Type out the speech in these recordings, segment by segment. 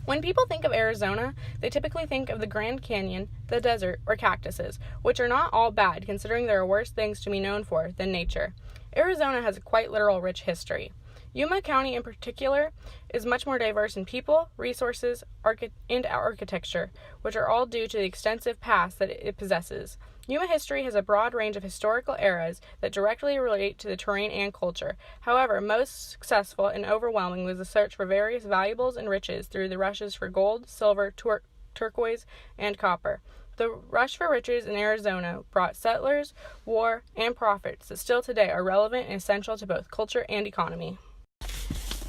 When people think of Arizona, they typically think of the Grand Canyon, the desert, or cactuses, which are not all bad considering there are worse things to be known for than nature. Arizona has a quite literal rich history. Yuma County in particular is much more diverse in people, resources, and architecture, which are all due to the extensive past that it possesses. Yuma history has a broad range of historical eras that directly relate to the terrain and culture. However, most successful and overwhelming was the search for various valuables and riches through the rushes for gold, silver, turquoise, and copper. The rush for riches in Arizona brought settlers, war, and profits that still today are relevant and essential to both culture and economy.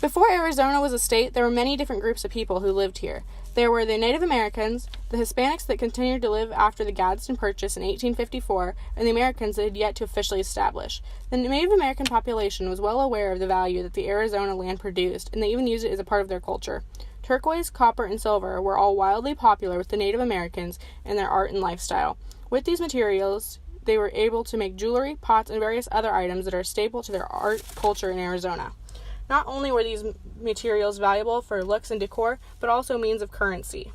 Before Arizona was a state, there were many different groups of people who lived here. There were the Native Americans, the Hispanics that continued to live after the Gadsden Purchase in 1854, and the Americans that had yet to officially establish. The Native American population was well aware of the value that the Arizona land produced, and they even used it as a part of their culture. Turquoise, copper, and silver were all wildly popular with the Native Americans in their art and lifestyle. With these materials, they were able to make jewelry, pots, and various other items that are staple to their art culture in Arizona. Not only were these materials valuable for looks and decor, but also means of currency.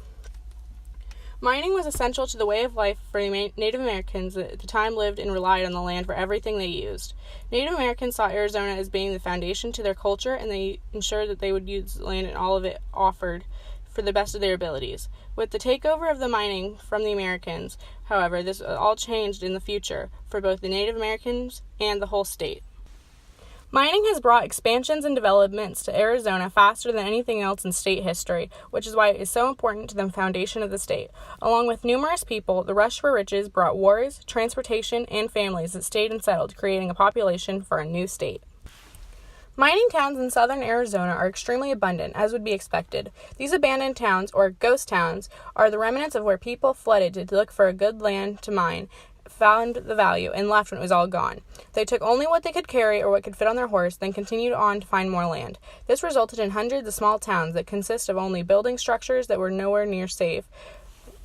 Mining was essential to the way of life for Native Americans that at the time lived and relied on the land for everything they used. Native Americans saw Arizona as being the foundation to their culture, and they ensured that they would use the land and all of it offered for the best of their abilities. With the takeover of the mining from the Americans, however, this all changed in the future for both the Native Americans and the whole state. Mining has brought expansions and developments to Arizona faster than anything else in state history, which is why it is so important to the foundation of the state. Along with numerous people, the rush for riches brought wars, transportation, and families that stayed and settled, creating a population for a new state. Mining towns in southern Arizona are extremely abundant, as would be expected. These abandoned towns, or ghost towns, are the remnants of where people flooded to look for a good land to mine, found the value, and left when it was all gone. They took only what they could carry or what could fit on their horse, then continued on to find more land. This resulted in hundreds of small towns that consist of only building structures that were nowhere near safe,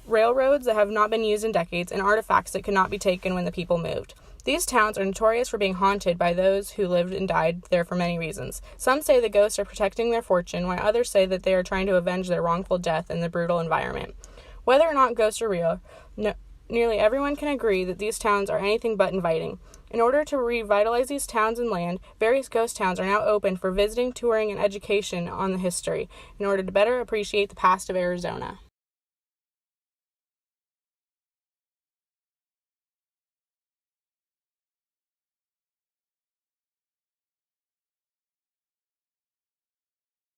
railroads that have not been used in decades, and artifacts that could not be taken when the people moved. These towns are notorious for being haunted by those who lived and died there for many reasons. Some say the ghosts are protecting their fortune, while others say that they are trying to avenge their wrongful death in the brutal environment. Whether or not ghosts are real, nearly everyone can agree that these towns are anything but inviting. In order to revitalize these towns and land, various ghost towns are now open for visiting, touring, and education on the history in order to better appreciate the past of Arizona.